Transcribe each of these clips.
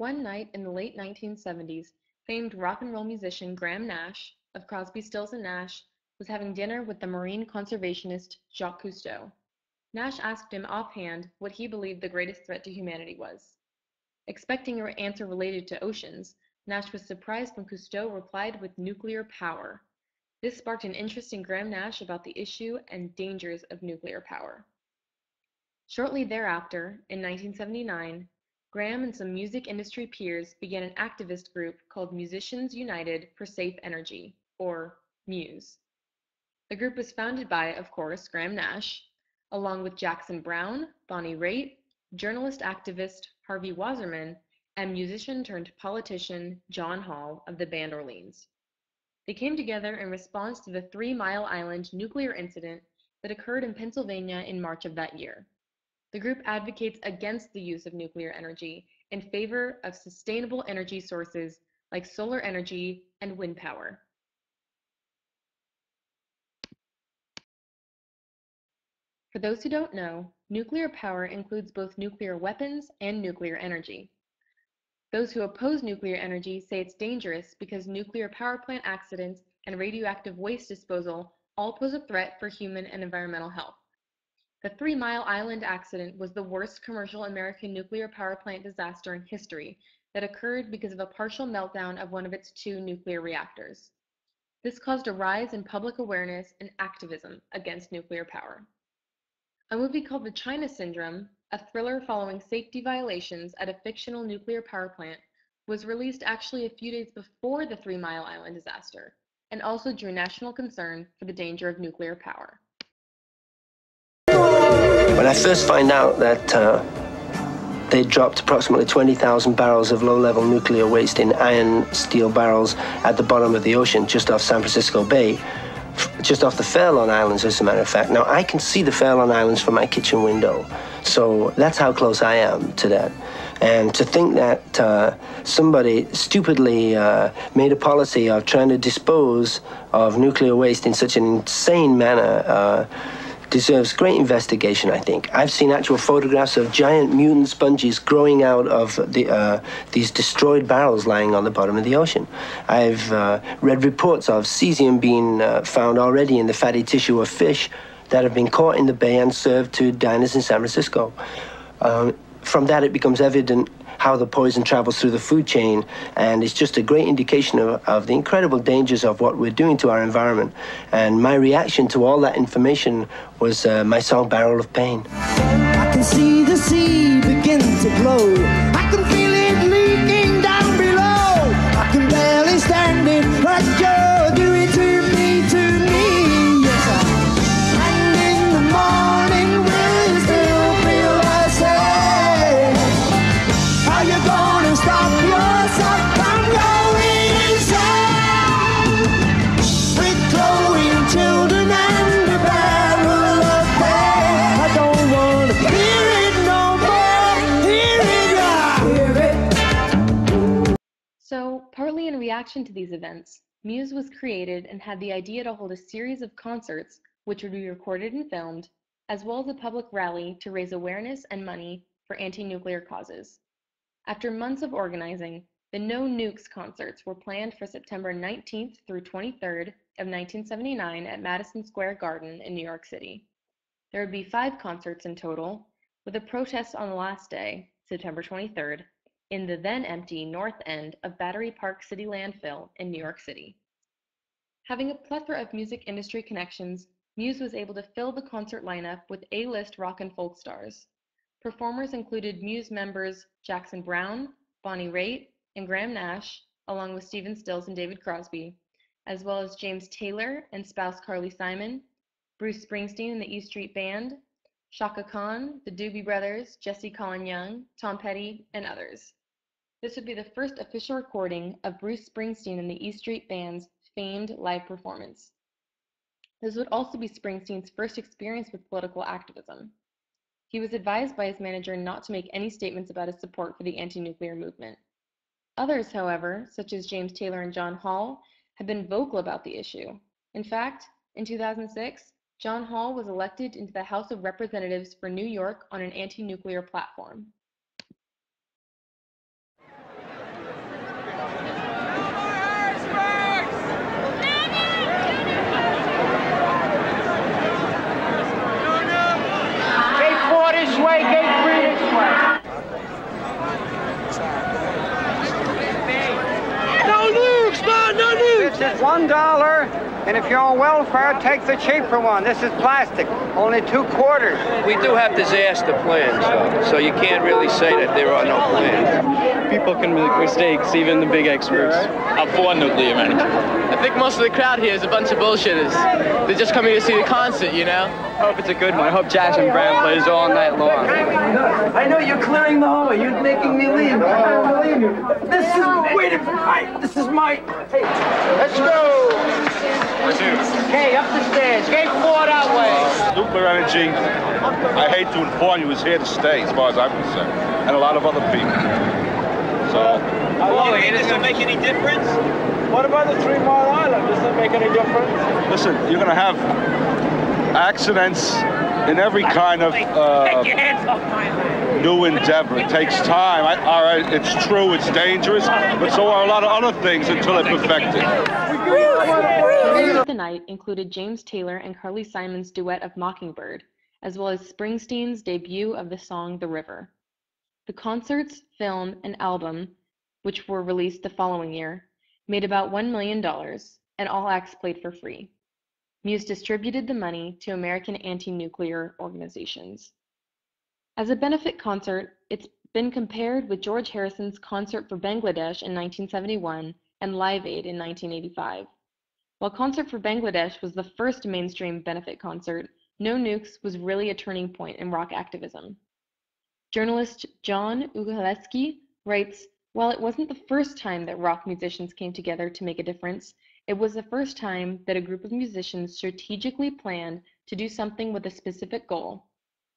One night in the late 1970s, famed rock and roll musician Graham Nash, of Crosby, Stills and Nash, was having dinner with the marine conservationist Jacques Cousteau. Nash asked him offhand what he believed the greatest threat to humanity was. Expecting an answer related to oceans, Nash was surprised when Cousteau replied with nuclear power. This sparked an interest in Graham Nash about the issue and dangers of nuclear power. Shortly thereafter, in 1979, Graham and some music industry peers began an activist group called Musicians United for Safe Energy, or MUSE. The group was founded by, of course, Graham Nash, along with Jackson Browne, Bonnie Raitt, journalist activist Harvey Wasserman, and musician-turned-politician John Hall of the band Orleans. They came together in response to the 3 Mile Island nuclear incident that occurred in Pennsylvania in March of that year. The group advocates against the use of nuclear energy in favor of sustainable energy sources like solar energy and wind power. For those who don't know, nuclear power includes both nuclear weapons and nuclear energy. Those who oppose nuclear energy say it's dangerous because nuclear power plant accidents and radioactive waste disposal all pose a threat for human and environmental health. The 3 Mile Island accident was the worst commercial American nuclear power plant disaster in history that occurred because of a partial meltdown of one of its 2 nuclear reactors. This caused a rise in public awareness and activism against nuclear power. A movie called The China Syndrome, a thriller following safety violations at a fictional nuclear power plant, was released actually a few days before the 3 Mile Island disaster, and also drew national concern for the danger of nuclear power. When I first find out that they dropped approximately 20,000 barrels of low-level nuclear waste in iron steel barrels at the bottom of the ocean just off San Francisco Bay, just off the Farallon Islands, as a matter of fact. Now, I can see the Farallon Islands from my kitchen window, so that's how close I am to that. And to think that somebody stupidly made a policy of trying to dispose of nuclear waste in such an insane manner deserves great investigation, I think. I've seen actual photographs of giant mutant sponges growing out of these destroyed barrels lying on the bottom of the ocean. I've read reports of cesium being found already in the fatty tissue of fish that have been caught in the bay and served to diners in San Francisco. From that, it becomes evident how the poison travels through the food chain, and it's just a great indication of the incredible dangers of what we're doing to our environment. And my reaction to all that information was my song, Barrel of Pain. I can see the sea begin to glow. I can feel it leaking down below. I can barely stand it, but you're doing to me, yes. And in the morning we'll still feel the same. How you gonna stop yourself from going insane? With glowing children and a barrel of pain. I don't wanna hear it no more. Hear it. So, partly in reaction to these events, MUSE was created and had the idea to hold a series of concerts which would be recorded and filmed, as well as a public rally to raise awareness and money for anti-nuclear causes. After months of organizing, the No Nukes concerts were planned for September 19th through 23rd of 1979 at Madison Square Garden in New York City. There would be 5 concerts in total, with a protest on the last day, September 23rd, in the then empty north end of Battery Park City Landfill in New York City. Having a plethora of music industry connections, MUSE was able to fill the concert lineup with A-list rock and folk stars. Performers included MUSE members Jackson Browne, Bonnie Raitt, and Graham Nash, along with Stephen Stills and David Crosby, as well as James Taylor and spouse Carly Simon, Bruce Springsteen and the E Street Band, Chaka Khan, the Doobie Brothers, Jesse Colin Young, Tom Petty, and others. This would be the first official recording of Bruce Springsteen and the E Street Band's famed live performance. This would also be Springsteen's first experience with political activism. He was advised by his manager not to make any statements about his support for the anti-nuclear movement. Others, however, such as James Taylor and John Hall, have been vocal about the issue. In fact, in 2006, John Hall was elected into the House of Representatives for New York on an anti-nuclear platform. Gate 4 this way, gate 3 this way. No nukes, man, no nukes! This is $1, and if you're on welfare, take the cheaper one. This is plastic, only 2 quarters. We do have disaster plans, though, so you can't really say that there are no plans. People can make mistakes, even the big experts. I'm for nuclear energy. I think most of the crowd here is a bunch of bullshitters. They're just coming to see the concert, you know? I hope it's a good one. I hope Jackson Brown plays all night long. I know you're clearing the hallway. You're making me leave. I don't believe you. This is this is my. Hey, Let's go. Okay, up the stairs. Gate 4 that way. Nuclear energy, I hate to inform you, is here to stay as far as I'm concerned, and a lot of other people. So. You think this will make any difference? What about the 3 Mile Island? Does that make any difference? Listen, you're going to have accidents in every kind of new endeavor. It takes time. All right, it's true, it's dangerous, but so are a lot of other things until they're perfected. The night included James Taylor and Carly Simon's duet of Mockingbird, as well as Springsteen's debut of the song The River. The concerts, film, and album, which were released the following year, made about $1 million, and all acts played for free. Muse distributed the money to American anti-nuclear organizations. As a benefit concert, it's been compared with George Harrison's Concert for Bangladesh in 1971 and Live Aid in 1985. While Concert for Bangladesh was the first mainstream benefit concert, No Nukes was really a turning point in rock activism. Journalist John Ugalewski writes, "While it wasn't the first time that rock musicians came together to make a difference, it was the first time that a group of musicians strategically planned to do something with a specific goal: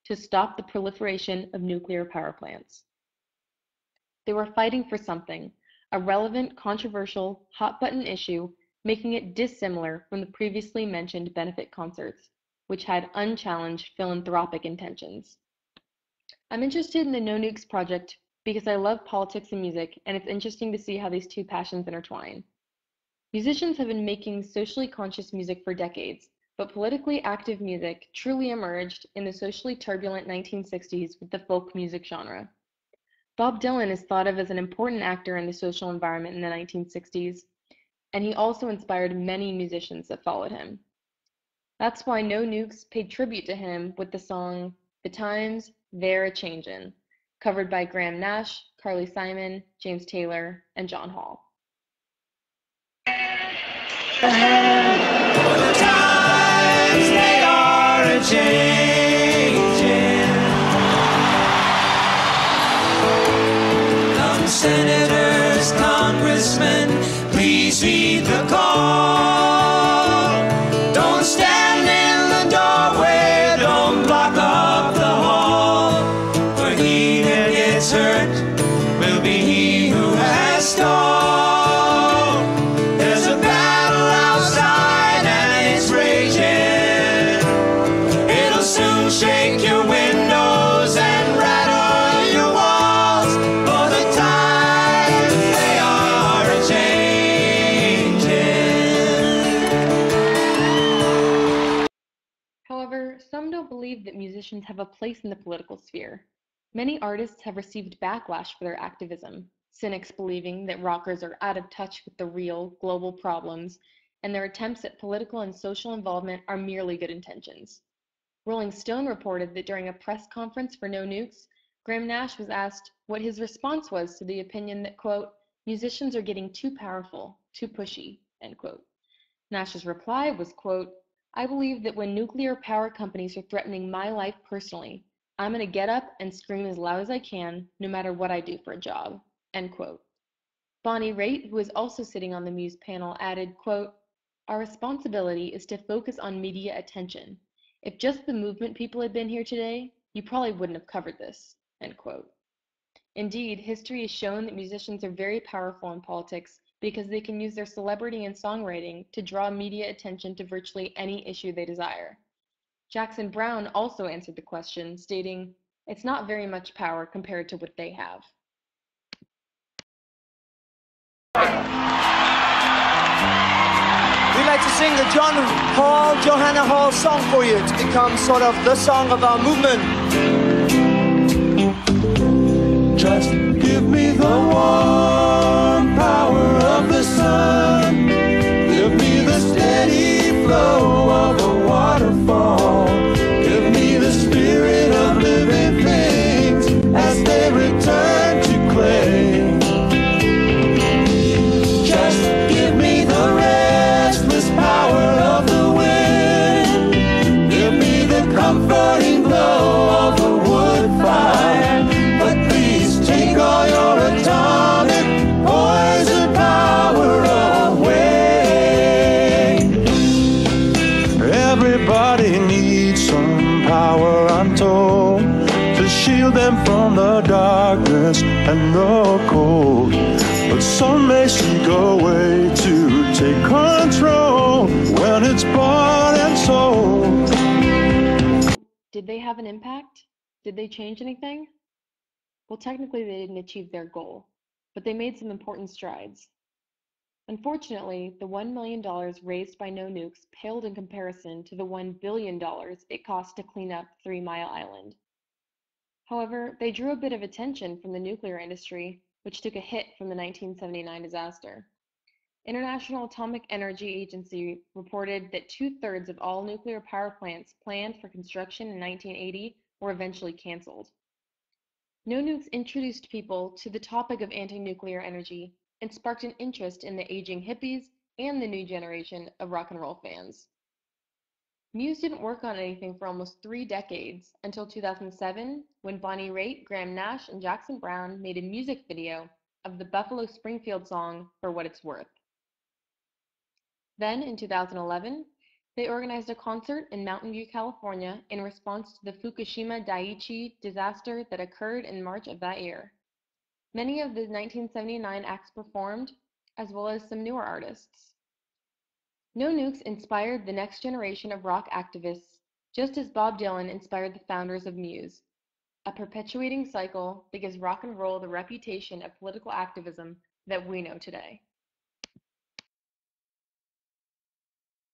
to stop the proliferation of nuclear power plants." They were fighting for something, a relevant, controversial, hot-button issue, making it dissimilar from the previously mentioned benefit concerts, which had unchallenged philanthropic intentions. I'm interested in the No Nukes project because I love politics and music, and it's interesting to see how these two passions intertwine. Musicians have been making socially conscious music for decades, but politically active music truly emerged in the socially turbulent 1960s with the folk music genre. Bob Dylan is thought of as an important actor in the social environment in the 1960s, and he also inspired many musicians that followed him. That's why No Nukes paid tribute to him with the song "The Times They're A-Changin'," covered by Graham Nash, Carly Simon, James Taylor, and John Hall. The times they are a-changin'. Come senators, congressmen, please heed the call. Don't stand in the doorway, don't block up the hall. For he that gets hurt will be he who has stalled. There's a battle outside and it's raging. It'll soon shake your windows and rattle your walls. For the times they are a-changing. However, some don't believe that musicians have a place in the political sphere. Many artists have received backlash for their activism, cynics believing that rockers are out of touch with the real, global problems, and their attempts at political and social involvement are merely good intentions. Rolling Stone reported that during a press conference for No Nukes, Graham Nash was asked what his response was to the opinion that, quote, "musicians are getting too powerful, too pushy," end quote. Nash's reply was, quote, "I believe that when nuclear power companies are threatening my life personally, I'm going to get up and scream as loud as I can, no matter what I do for a job," end quote. Bonnie Raitt, who is also sitting on the Muse panel, added, quote, "Our responsibility is to focus on media attention. If just the movement people had been here today, you probably wouldn't have covered this," end quote. Indeed, history has shown that musicians are very powerful in politics because they can use their celebrity and songwriting to draw media attention to virtually any issue they desire. Jackson Brown also answered the question, stating, "It's not very much power compared to what they have." sing the Johanna Hall song for you to become sort of the song of our movement. Just give me the warm power of the sun. Give me the steady flow of a waterfall. Give me the spirit of living things as they return to clay. Just give me the restless power of the wind. Give me the comforting glow of a wood fire. But please take all your atomic poison power away. Everybody needs some power, I'm told, to shield them from the darkness and the cold. But some may seek a way to take control when it's bought and sold. Did they have an impact? Did they change anything? Well, technically they didn't achieve their goal, but they made some important strides. Unfortunately, the $1 million raised by No Nukes paled in comparison to the $1 billion it cost to clean up 3 Mile Island. However, they drew a bit of attention from the nuclear industry, which took a hit from the 1979 disaster. International Atomic Energy Agency reported that 2/3 of all nuclear power plants planned for construction in 1980 were eventually canceled. No Nukes introduced people to the topic of anti-nuclear energy and sparked an interest in the aging hippies and the new generation of rock and roll fans. Muse didn't work on anything for almost 3 decades until 2007, when Bonnie Raitt, Graham Nash, and Jackson Browne made a music video of the Buffalo Springfield song For What It's Worth. Then, in 2011, they organized a concert in Mountain View, California in response to the Fukushima Daiichi disaster that occurred in March of that year. Many of the 1979 acts performed, as well as some newer artists. No Nukes inspired the next generation of rock activists, just as Bob Dylan inspired the founders of Muse, a perpetuating cycle that gives rock and roll the reputation of political activism that we know today.